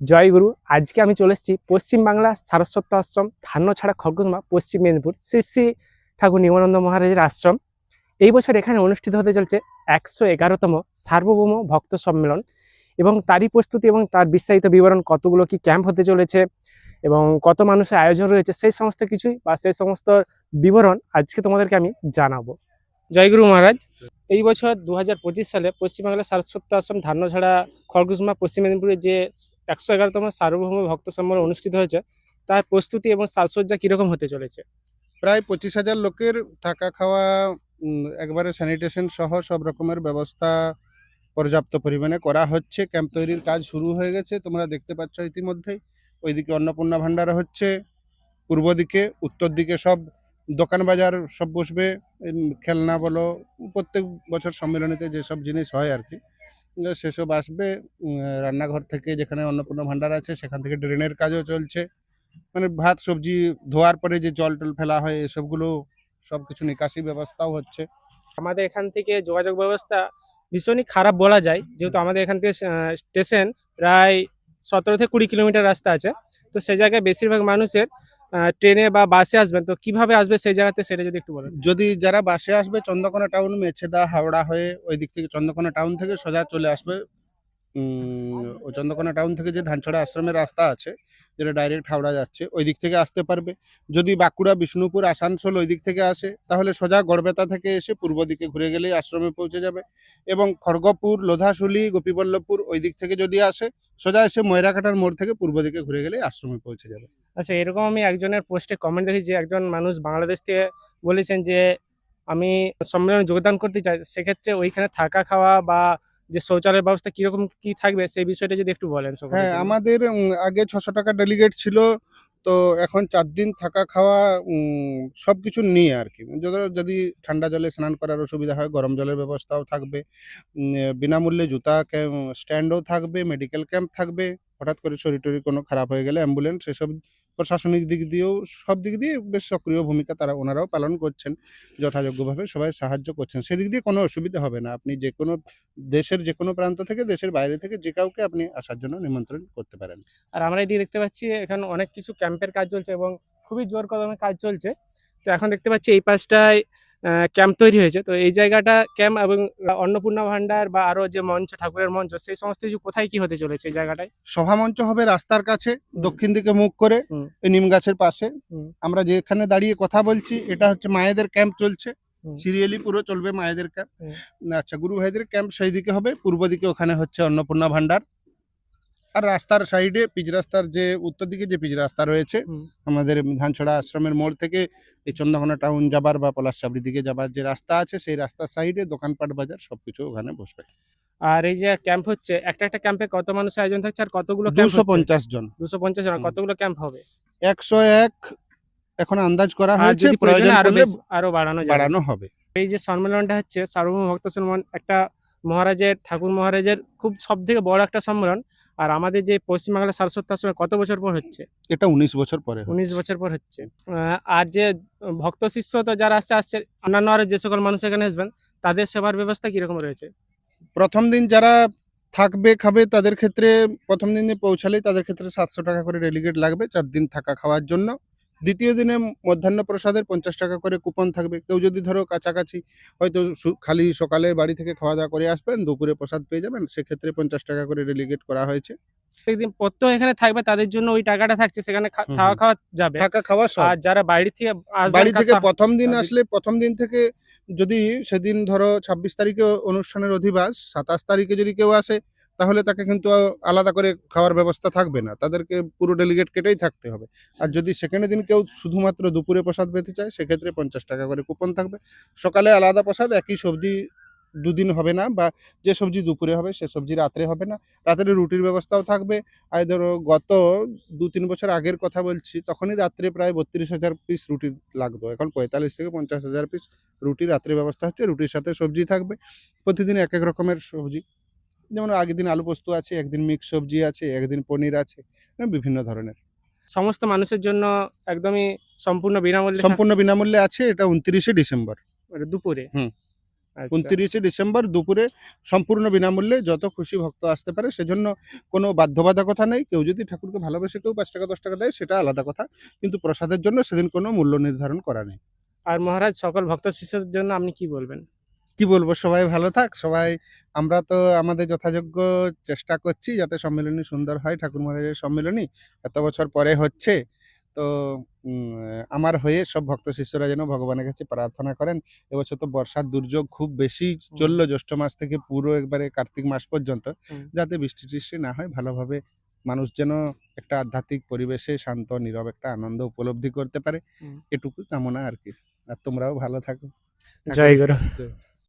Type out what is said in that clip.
জয়গুরু। আজকে আমি চলে এসেছি পশ্চিমবাংলা সারস্বত আশ্রম ধান্যছাড়া খড়গোসমা পশ্চিম মেদিনীপুর শ্রী শ্রী ঠাকুর নিগমানন্দ মহারাজের আশ্রম। এই বছর এখানে অনুষ্ঠিত হতে চলছে ১১১তম সার্বভৌম ভক্ত সম্মেলন এবং তারই প্রস্তুতি এবং তার বিস্তারিত বিবরণ, কতগুলো কি ক্যাম্প হতে চলেছে এবং কত মানুষের আয়োজন রয়েছে, সেই সমস্ত কিছুই বা সেই সমস্ত বিবরণ আজকে তোমাদেরকে আমি জানাবো। জয়গুরু মহারাজ, এই বছর ২০২৫ সালে পশ্চিমবাংলা সারস্বত আশ্রম ধান্যছাড়া খড়গোসমা পশ্চিম মেদিনীপুরে যে ১১১তম সার্বভৌম ভক্ত সম্মেলন অনুষ্ঠিত হয়েছে, তার প্রস্তুতি এবং সাজসজ্জা কিরকম হতে চলেছে? প্রায় 25,000 লোকের থাকা খাওয়া একবারে স্যানিটেশন সহ সব রকমের ব্যবস্থা পর্যাপ্ত পরিমাণে করা হচ্ছে। ক্যাম্প তৈরির কাজ শুরু হয়ে গেছে, তোমরা দেখতে পাচ্ছ ইতিমধ্যেই। ওইদিকে অন্নপূর্ণা ভাণ্ডার হচ্ছে, পূর্ব দিকে, উত্তর দিকে সব দোকান বাজার সব বসবে। খেলনা বলো, প্রত্যেক বছর সম্মেলনীতে যেসব জিনিস হয় আর কি, সেসব আসবে। রান্নাঘর থেকে, যেখানে অন্নপূর্ণা ভাণ্ডার আছে সেখান থেকে ড্রেনের কাজও চলছে। মানে ভাত সবজি ধোয়ার পরে যে জল টল ফেলা হয় এসবগুলো সবকিছু নিকাশি ব্যবস্থাও হচ্ছে। আমাদের এখান থেকে যোগাযোগ ব্যবস্থা ভীষণই খারাপ বলা যায়, যেহেতু আমাদের এখান থেকে স্টেশন প্রায় ১৭ থেকে ২০ কিলোমিটার রাস্তা আছে। তো সেই জায়গায় বেশিরভাগ মানুষের ট্রেনে বা বাসে আসবেন, তো কিভাবে আসবে সেই জায়গাতে সেটা যদি একটু বলেন। যদি যারা বাসে আসবে চন্দ্রকোনা টাউন, মেছেদা, হাওড়া হয়ে ওই দিক থেকে চন্দ্রকোনা টাউন থেকে সোজা চলে আসবে। ও চন্দ্রকোনা টাউন থেকে যে ধানছড়া আশ্রমের রাস্তা আছে, যেটা ডাইরেক্ট হাওড়া যাচ্ছে, ওই দিক থেকে আসতে পারবে। যদি বাঁকুড়া, বিষ্ণুপুর, আসানসোল ওই দিক থেকে আসে, তাহলে সোজা গড়বেতা থেকে এসে পূর্ব দিকে ঘুরে গেলেই আশ্রমে পৌঁছে যাবে। এবং খড়গপুর, লোধাশুলি, গোপীবল্লভপুর ওই দিক থেকে যদি আসে, সোজা এসে ময়রাকাটার মোড় থেকে পূর্ব দিকে ঘুরে গেলেই আশ্রমে পৌঁছে যাবে। আচ্ছা, এরকম আমি একজনের পোস্টে কমেন্ট দেখেছি, একজন মানুষ বাংলাদেশ থেকে বলেছেন যে আমি সম্মেলনে যোগদান করতে চাই, সেক্ষেত্রে ওইখানে থাকা খাওয়া বা যে শৌচালয়ের ব্যবস্থা কিরকম কি থাকবে সেই বিষয়টা যদি একটু বলেন সকলের হ্যাঁ, জন্য। আমাদের আগে ৬০০ টাকা ডেলিগেট ছিল। তো এখন ৪ দিন থাকা খাওয়া সবকিছু নিয়ে আরকি। যদি ঠান্ডা জলে স্নান করার অসুবিধা হয়, গরম জলের ব্যবস্থাও থাকবে। বিনামূল্যে জুতা স্ট্যান্ডও থাকবে, মেডিকেল ক্যাম্প থাকবে। হঠাৎ করে শরীর-টরীর কোনো খারাপ হয়ে গেলে অ্যাম্বুলেন্স, এসব প্রশাসনিক দিক দিয়েও সব দিক দিয়ে বেশ সক্রিয় ভূমিকা ওনারাও পালন করছেন। যথাযোগ্যভাবে সবাই সাহায্য করছেন। সেদিক দিয়ে কোনো অসুবিধা হবে না। আপনি যেকোনো দেশের যেকোনো প্রান্ত থেকে, দেশের বাইরে থেকে যে কাউকে আপনি আসার জন্য নিমন্ত্রণ করতে পারেন। আর আমরা এদিকে দেখতে পাচ্ছি এখানে অনেক কিছু ক্যাম্পের কাজ চলছে এবং খুবই জোর কদমে কাজ চলছে। তো এখন দেখতে পাচ্ছি এই পাশটায় ক্যাম্প তৈরি হয়েছে। তো এই জায়গাটা ক্যাম্প এবং অন্নপূর্ণা ভান্ডার বা আরো যে মঞ্চ, ঠাকুরের মঞ্চ, সেই সমস্ত কিছু কোথায় কি হতে চলেছে এই জায়গাটায়? সভামঞ্চ হবে রাস্তার কাছে, হুম। দক্ষিণ দিকে মুখ করে, হুম। ওই নিম গাছের পাশে। হুম। আমরা যেখানে দাঁড়িয়ে কথা বলছি, এটা হচ্ছে মায়েদের ক্যাম্প চলছে। হুম। সিরিয়ালি পুরো চলবে মায়েদের ক্যাম্প। হুম। আচ্ছা, গুরু ভাইদের ক্যাম্প সেই দিকে হবে, পূর্ব দিকে ওখানে হচ্ছে অন্নপূর্ণা ভান্ডার। আর রাস্তার সাইডে পিচ রাস্তার যে উত্তর দিকে যে পিচ রাস্তা রয়েছে, হুম। আমাদের ধানছড়া আশ্রমের মোড় থেকে এই চন্দ্রকোনা টাউন যাবার বা পলাশচাবড়ির দিকে যাবার যে রাস্তা আছে, সেই রাস্তার সাইডে দোকানপাট বাজার সবকিছু ওখানে বসবে। আর এই যে ক্যাম্প হচ্ছে, একটা একটা ক্যাম্পে কত মানুষের আয়োজন থাকছে আর কতগুলো ক্যাম্প হচ্ছে? 250 জন। ২৫০ জন। আর হুম। কতগুলো ক্যাম্প হবে? ১০১ এখন আন্দাজ করা আর হয়েছে, যদি প্রয়োজনে প্রয়োজন আরো পড়লে আরো বাড়ানো যাবে। বাড়ানো হবে। এই যে সম্মেলনটা হচ্ছে সার্বভৌম ভক্ত সম্মেলন, একটা মহারাজের, ঠাকুর মহারাজের খুব সবথেকে বড় একটা সম্মেলন। আর আমাদের যে পশ্চিমবাংলা সারস্বত আশ্রমে কত বছর পর হচ্ছে? এটা ১৯ বছর পরে ১৯ হচ্ছে। বছর পর হচ্ছে। আর যে ভক্ত শিষ্য তো যারা আসছে, অন্যান্য আরো যে সকল মানুষ এখানে আসবেন, তাদের সেবার ব্যবস্থা কিরকম রয়েছে? প্রথম দিন যারা থাকবে খাবে তাদের ক্ষেত্রে, প্রথম দিনে পৌঁছালেই তাদের ক্ষেত্রে ৭০০ টাকা করে ডেলিগেট লাগবে ৪ দিন থাকা খাওয়ার জন্য। দ্বিতীয় দিনে মধ্যাহ্ন প্রসাদের ৫০ টাকা করে কুপন থাকবে। কেউ যদি ধরো কাছাকাছি হয়তো খালি সকালে বাড়ি থেকে খাওয়া-দাওয়া করে আসবেন, দুপুরে প্রসাদ পেয়ে যাবেন, সেক্ষেত্রে ৫০ টাকা করে ডেলিগেট করা হয়েছে। প্রত্যেকদিন প্রত্যহ এখানে থাকবে, তাদের জন্য ওই টাকাটা থাকছে, সেখানে হুম, থাকা হুম। খাওয়া যাবে। থাকা খাওয়া সব। আর যারা বাইরে থেকে আসবেন বাড়ি থেকে প্রথম দিন তাদের আসলে, প্রথম দিন থেকে যদি সেদিন ধরো ২৬ তারিখে অনুষ্ঠানের অধিবাস, ২৭ তারিখে যদি কেউ আসে, তাহলে তাকে কিন্তু আলাদা করে খাওয়ার ব্যবস্থা থাকবে না। তাদেরকে পুরো ডেলিগেট কেটেই থাকতে হবে। আর যদি সেকেন্ড দিন কেউ শুধুমাত্র দুপুরে প্রসাদ পেতে চায়, সেক্ষেত্রে ৫০ টাকা করে কুপন থাকবে। সকালে আলাদা প্রসাদ, একই সবজি দুদিন হবে না, বা যে সবজি দুপুরে হবে সে সবজি রাত্রে হবে না। রাত্রে রুটির ব্যবস্থাও থাকবে। আর ধরো গত ২-৩ বছর আগের কথা বলছি, তখনই রাত্রে প্রায় ৩২,০০০ পিস রুটি লাগতো। এখন ৪৫ থেকে ৫০,০০০ পিস রুটি রাত্রে ব্যবস্থা হচ্ছে। রুটির সাথে সবজি থাকবে। প্রতিদিন একেক রকমের সবজি। যেমন আগের দিন আলু পোস্ত আছে, একদিন মিক্স সবজি আছে, একদিন পনির আছে, বিভিন্ন ধরনের। সমস্ত মানুষের জন্য একদমই সম্পূর্ণ বিনামূল্যে সম্পূর্ণ বিনামূল্যে আছে, এটা ২৯শে ডিসেম্বর। দুপুরে। হুম। আচ্ছা। 29 ডিসেম্বর দুপুরে সম্পূর্ণ বিনামূল্যে যত খুশি ভক্ত আসতে পারে, সেজন্য কোনো বাধ্যবাধকতা নেই। কেউ যদি ঠাকুরকে ভালোবেসে কেউ 5 টাকা 10 টাকা দেয় সেটা আলাদা কথা, কিন্তু প্রসাদের জন্য সেদিন কোনো মূল্য নির্ধারণ করা নেই। আর মহারাজ সকল ভক্ত শিষ্যদের জন্য আপনি কি বলবেন? কি বলবো, সবাই ভালো থাক। সবাই আমরা তো আমাদের যথাযোগ্য চেষ্টা করছি যাতে সম্মেলনী সুন্দর হয়। ঠাকুর মহারাজের সম্মেলনী এত বছর পরে হচ্ছে। তো আমার হয়ে সব ভক্ত শিষ্যরা যেন ভগবানের কাছে প্রার্থনা করেন। এবছর তো বর্ষার দুর্যোগ খুব বেশি চলল, জ্যৈষ্ঠ মাস থেকে পুরো একবারে কার্তিক মাস পর্যন্ত। হুম। যাতে বৃষ্টি-টিষ্টি না হয়, ভালোভাবে মানুষ যেন একটা আধ্যাত্মিক পরিবেশে শান্ত নীরব একটা আনন্দ উপলব্ধি করতে পারে। হুম। এটুকু কামনা আরকি। আর তোমরাও ভালো থাকো। জয় ঠাকুরের গুরু। জয়।